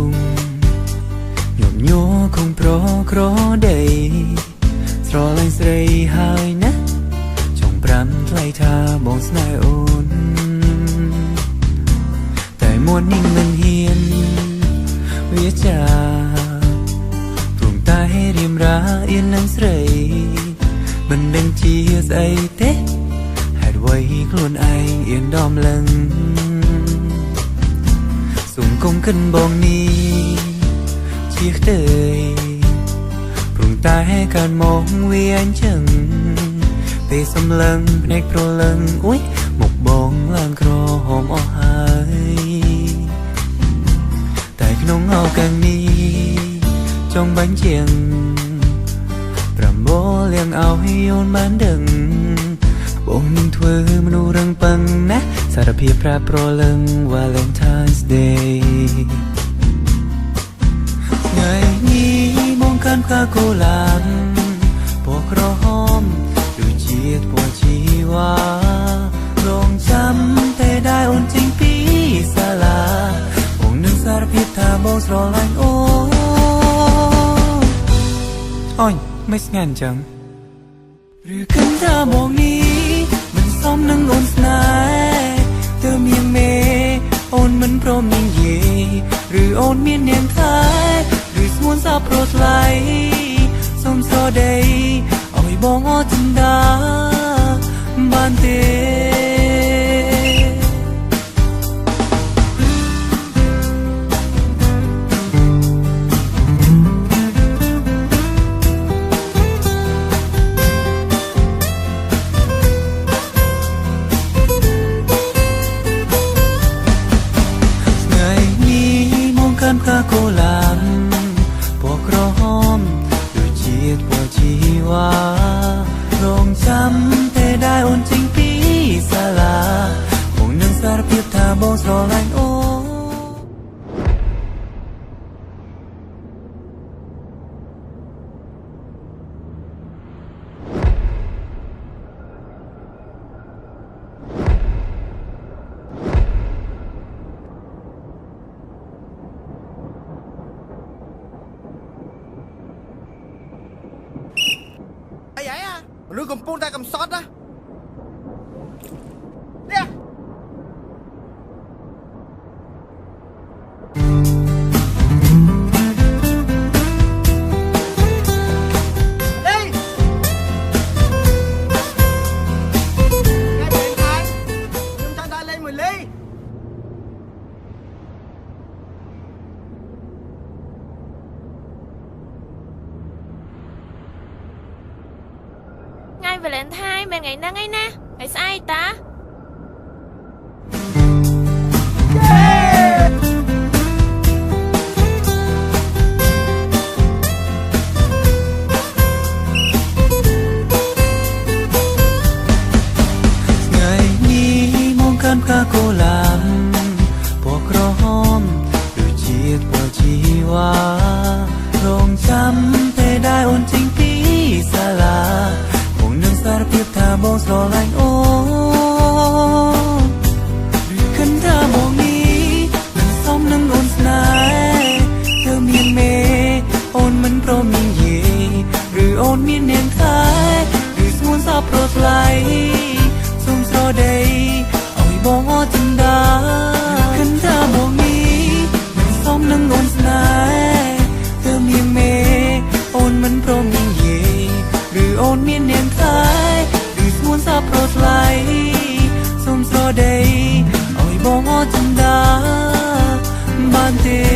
ងញោមញ័រคงប្រក្រដីស្រឡាញ់ស្រីហើយណាចង់ប្រាំថ្លៃថាបងស្នេហ៍អូនតែមួននេះមិនហ៊ានវាចាទ្រង់តែរៀមរាអៀននឹងស្រីមិនដឹងជាស្អីទេហេតុអ្វីខ្លួនឯងអៀនដំលឹងសុំគុំកិនបងនេះជាខ្ទេព្រមតែការមកវាអញ្ចឹងពេលសំឡឹងភ្នែកប្រលឹងអុយមកបងឡើងក្រហមអស់ហើយតែក្នុងឱកាសនេះចង់បាញ់ជាងប្រមូលលៀងឲ្យអូនបានដឹងបងនឹងធ្វើមនុស្សរឹងប៉ឹងណាសារភាពប្រាប់ប្រលឹង Valentine's Day ថ្ងៃនេះមកកាន់ផ្កាកូឡានពណ៌ក្រហមដូចជាពណ៌ជីវ៉ារងចាំតែได้អូនចេញពីសាលាបងនឹងសារភាពថាបងស្រឡាញ់អូនអូយមិនស្ងាត់ចឹងឬគិតថាបងនេះមិនសមនឹងអូនស្នេហ៍ទើបមានមេអូនមិនព្រមនិយាយឬអូនមាននាងថែឬស្មួនសាប្រថ្លៃសុំស្រដីឲ្យបងអត់ចិន្តាបានទេផ្កាកូឡានពណ៌ក្រហមដូចជាពណ៌ជីវ៉ារងចាំតែได้អូនចេញពីសាលាបងនឹងសារភាពថាបងស្រឡាញ់អូនឬកំពុងតែកំសត់ណានេះValentine មិនថ្ងៃហ្នឹងឯណាថ្ងៃស្អែកតាថ្ងៃនេះមកកាន់ផ្កាកូឡានពណ៌ក្រហមដូចជាពណ៌ជីវ៉ារងចាំតែได้អូនចេញពីសាលាសារភាពថាបងស្រឡាញ់អូនឬគិតថាបងនេះមិនសមនឹងអូនស្នេហ៍ទើបមានមេអូនមិនព្រមនិយាយឬអូនមាននាងថែឬស្មួនសាប្រថ្លៃសុំស្រដីឲ្យបងអត់ចិន្តាគិតថាបងនេះមិនសមនឹងអូនស្នេហ៍ទើបមានមេអូនមិនព្រមនិយាយឬអូនមាននាងថែឬស្មួនសាប្រថ្លៃសុំស្រដីឲ្យបងអត់ចិន្តាបានទេ